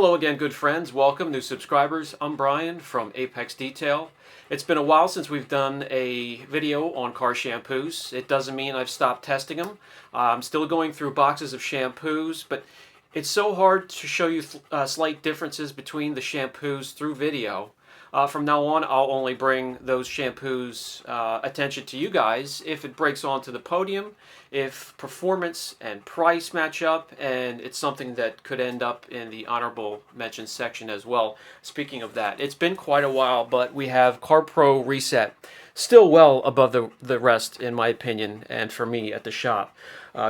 Hello again, good friends. Welcome, new subscribers. I'm Brian from Apex Detail. It's been a while since we've done a video on car shampoos. It doesn't mean I've stopped testing them. I'm still going through boxes of shampoos, but it's so hard to show you slight differences between the shampoos through video. From now on, I'll only bring those shampoos attention to you guys if it breaks onto the podium, if performance and price match up, and it's something that could end up in the honorable mention section as well. Speaking of that, it's been quite a while, but we have Car Pro Reset, still well above the rest, in my opinion, and for me at the shop.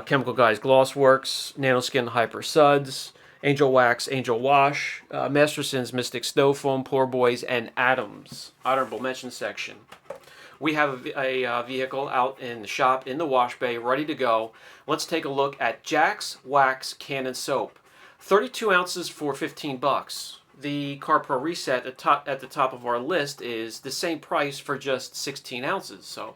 Chemical Guys Gloss Works, Nanoskin Hyper Suds, Angel Wax, Angel Wash, Masterson's Mystic Snow Foam, Poor Boys, and Adams, honorable mention section. We have a vehicle out in the shop, in the wash bay, ready to go. Let's take a look at Jax Wax Cannon Soap. 32 ounces for 15 bucks. The Car Pro Reset at the top of our list is the same price for just 16 ounces. So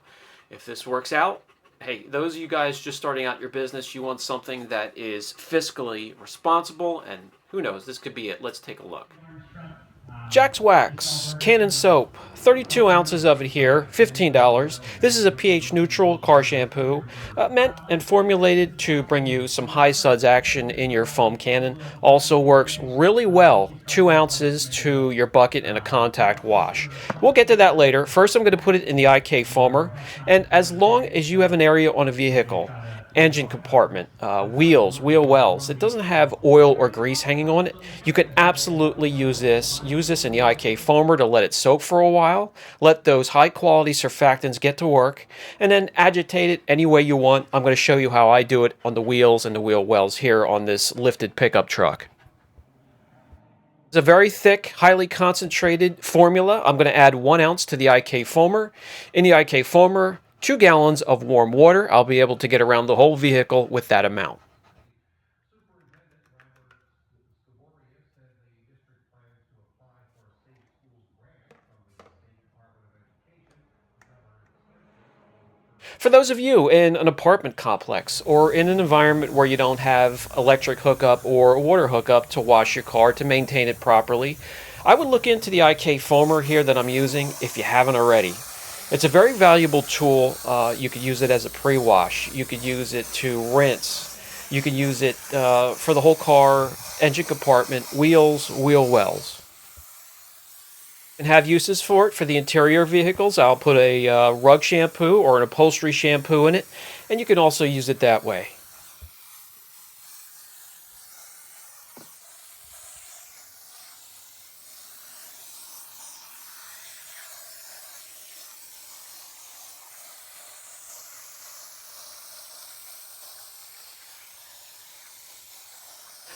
if this works out, hey, those of you guys just starting out your business, you want something that is fiscally responsible, and who knows, this could be it. Let's take a look. Jax Wax Cannon Soap, 32 ounces of it here, $15. This is a pH neutral car shampoo, meant and formulated to bring you some high suds action in your foam cannon. Also works really well, 2 ounces to your bucket and a contact wash. We'll get to that later. First, I'm going to put it in the IK foamer, and as long as you have an area on a vehicle, engine compartment, wheels, wheel wells, it doesn't have oil or grease hanging on it, you can absolutely use this in the IK foamer to let it soak for a while, let those high quality surfactants get to work, and then agitate it any way you want. I'm going to show you how I do it on the wheels and the wheel wells here on this lifted pickup truck. It's a very thick, highly concentrated formula. I'm going to add 1 ounce to the IK foamer. In the IK foamer, 2 gallons of warm water. I'll be able to get around the whole vehicle with that amount. For those of you in an apartment complex or in an environment where you don't have electric hookup or water hookup to wash your car to maintain it properly, I would look into the IK foamer here that I'm using if you haven't already. It's a very valuable tool. You could use it as a pre-wash. You could use it to rinse. You can use it for the whole car, engine compartment, wheels, wheel wells. And have uses for it for the interior vehicles. I'll put a rug shampoo or an upholstery shampoo in it, and you can also use it that way.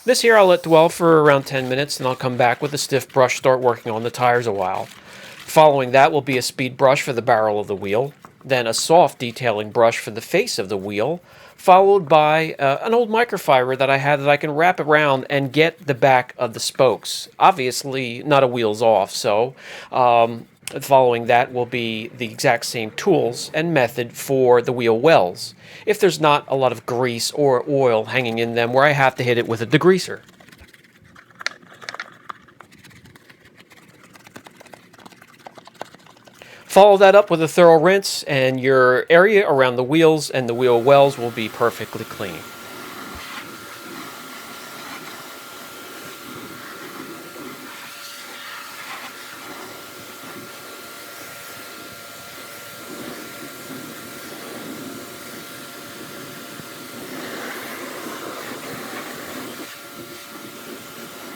This here I'll let dwell for around 10 minutes, and I'll come back with a stiff brush, start working on the tires a while. Following that will be a speed brush for the barrel of the wheel, then a soft detailing brush for the face of the wheel, followed by an old microfiber that I had that I can wrap around and get the back of the spokes. Obviously not a wheels off, so following that will be the exact same tools and method for the wheel wells, if there's not a lot of grease or oil hanging in them where I have to hit it with a degreaser. Follow that up with a thorough rinse, and your area around the wheels and the wheel wells will be perfectly clean.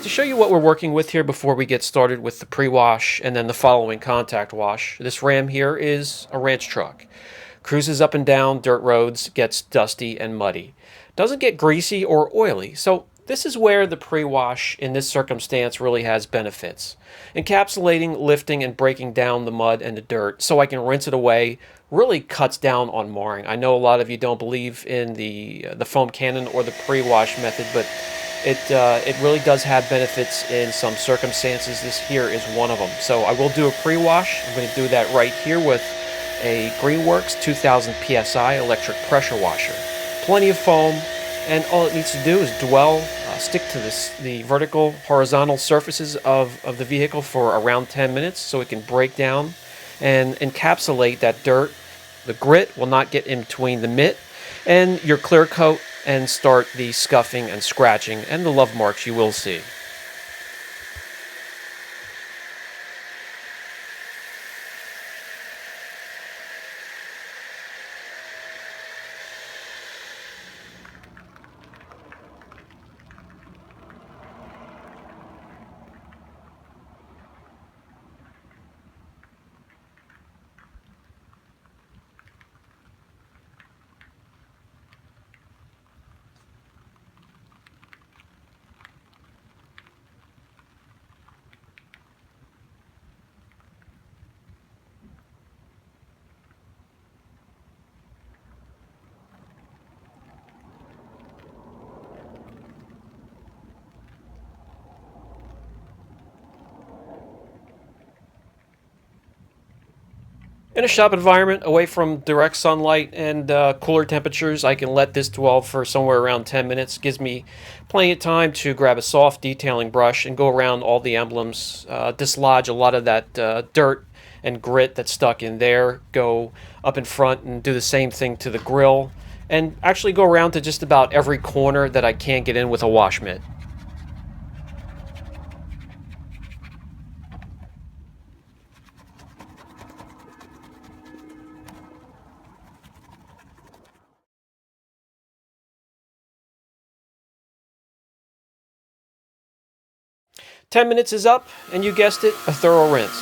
To show you what we're working with here before we get started with the pre-wash and then the following contact wash, this Ram here is a ranch truck. Cruises up and down dirt roads, gets dusty and muddy. Doesn't get greasy or oily, so this is where the pre-wash in this circumstance really has benefits. Encapsulating, lifting, and breaking down the mud and the dirt so I can rinse it away really cuts down on marring. I know a lot of you don't believe in the foam cannon or the pre-wash method, but it really does have benefits in some circumstances. This here is one of them. So I will do a pre-wash. I'm going to do that right here with a Greenworks 2000 PSI electric pressure washer. Plenty of foam, and all it needs to do is dwell, stick to the vertical, horizontal surfaces of the vehicle for around 10 minutes so it can break down and encapsulate that dirt. The grit will not get in between the mitt and your clear coat and start the scuffing and scratching and the love marks you will see. In a shop environment, away from direct sunlight and cooler temperatures, I can let this dwell for somewhere around 10 minutes. Gives me plenty of time to grab a soft detailing brush and go around all the emblems, dislodge a lot of that dirt and grit that's stuck in there, go up in front and do the same thing to the grill, and actually go around to just about every corner that I can't get in with a wash mitt. 10 minutes is up, and you guessed it, a thorough rinse.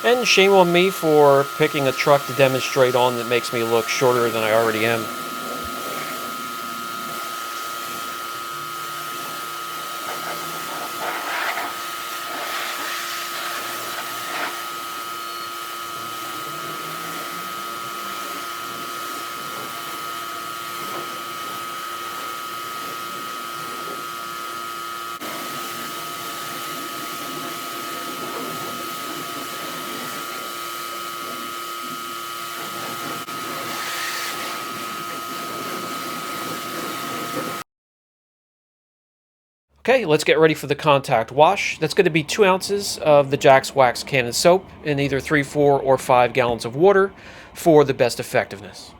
And shame on me for picking a truck to demonstrate on that makes me look shorter than I already am. Okay, let's get ready for the contact wash. That's going to be 2 ounces of the Jax Wax Cannon Soap in either 3, 4, or 5 gallons of water for the best effectiveness.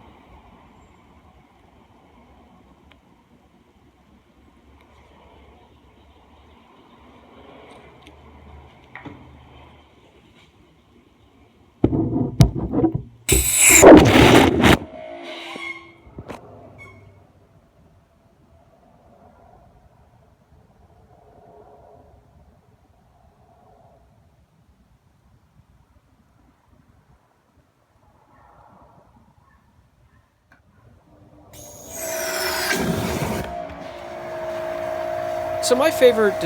So my favorite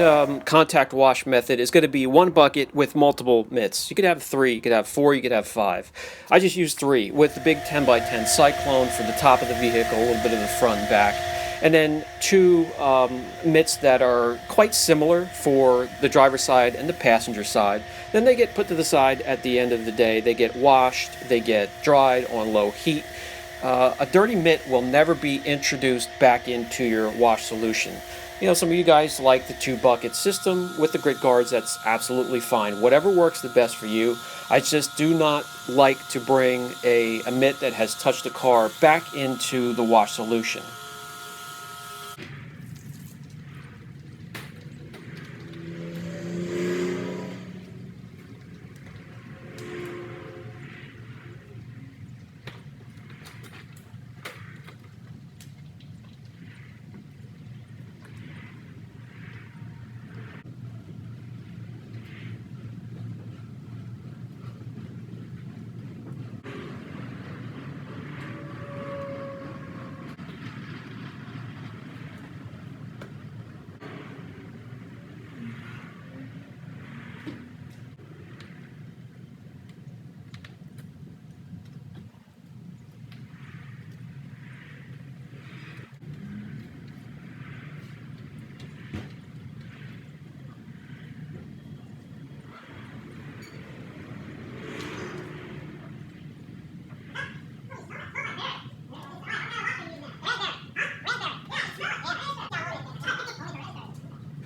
contact wash method is going to be one bucket with multiple mitts. You could have 3, you could have 4, you could have 5. I just use 3 with the big 10x10 Cyclone for the top of the vehicle, a little bit of the front and back, and then 2 mitts that are quite similar for the driver's side and the passenger side. Then they get put to the side at the end of the day. They get washed, they get dried on low heat. A dirty mitt will never be introduced back into your wash solution. You know, some of you guys like the 2-bucket system with the grit guards. That's absolutely fine. Whatever works the best for you. I just do not like to bring a mitt that has touched the car back into the wash solution.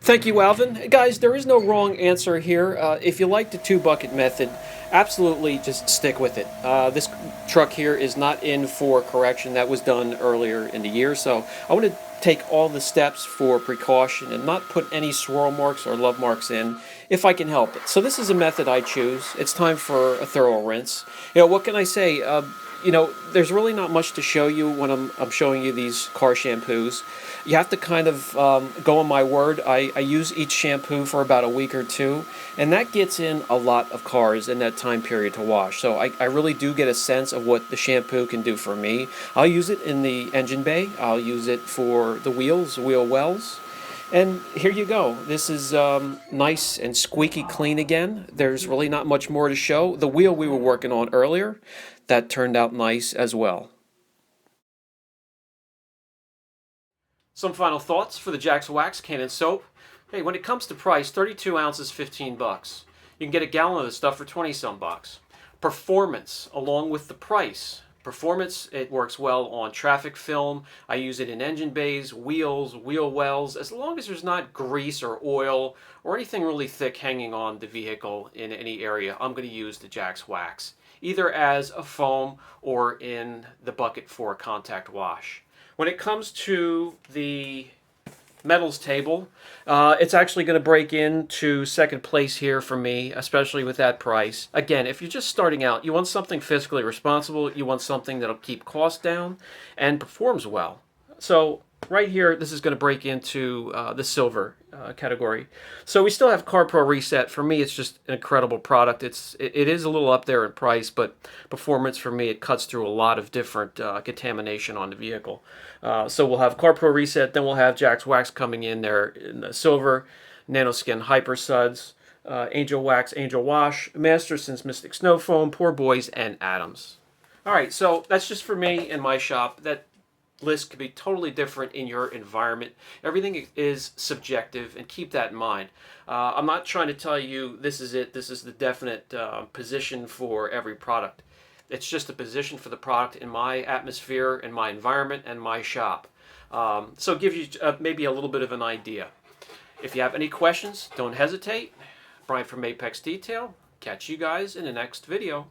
Thank you, Alvin. Guys, there is no wrong answer here. If you like the 2-bucket method, absolutely just stick with it. This truck here is not in for correction. That was done earlier in the year, so I want to take all the steps for precaution and not put any swirl marks or love marks in if I can help it. So this is a method I choose. It's time for a thorough rinse. What can I say? There's really not much to show you when I'm showing you these car shampoos. You have to kind of go on my word. I use each shampoo for about a week or two, and that gets in a lot of cars in that time period to wash. So I really do get a sense of what the shampoo can do for me. I'll use it in the engine bay. I'll use it for the wheels, wheel wells. And here you go. This is nice and squeaky clean again. There's really not much more to show. The wheel we were working on earlier, that turned out nice as well. Some final thoughts for the Jax Wax Cannon Soap. Hey, when it comes to price, 32 ounces, 15 bucks. You can get a gallon of this stuff for 20-some bucks. Performance, along with the price. Performance, it works well on traffic film. I use it in engine bays, wheels, wheel wells. As long as there's not grease or oil or anything really thick hanging on the vehicle in any area, I'm going to use the Jax Wax, either as a foam or in the bucket for a contact wash. When it comes to the metals table, it's actually going to break into second place here for me, especially with that price. Again, if you're just starting out, you want something fiscally responsible, you want something that'll keep costs down and performs well. So right here, this is going to break into the silver category. So we still have Car Pro Reset. For me, it's just an incredible product. It is a little up there in price, but performance for me, it cuts through a lot of different contamination on the vehicle. So we'll have Car Pro Reset, then we'll have Jax Wax coming in there in the silver, Nanoskin Hyper Suds, Angel Wax, Angel Wash, Masterson's Mystic Snow Foam, Poor Boys, and Adams. All right, so that's just for me in my shop. That list could be totally different in your environment. Everything is subjective, and keep that in mind. I'm not trying to tell you this is it, this is the definite position for every product. It's just a position for the product in my atmosphere, in my environment, and my shop. So it gives you maybe a little bit of an idea. If you have any questions, don't hesitate. Brian from Apex Detail. Catch you guys in the next video.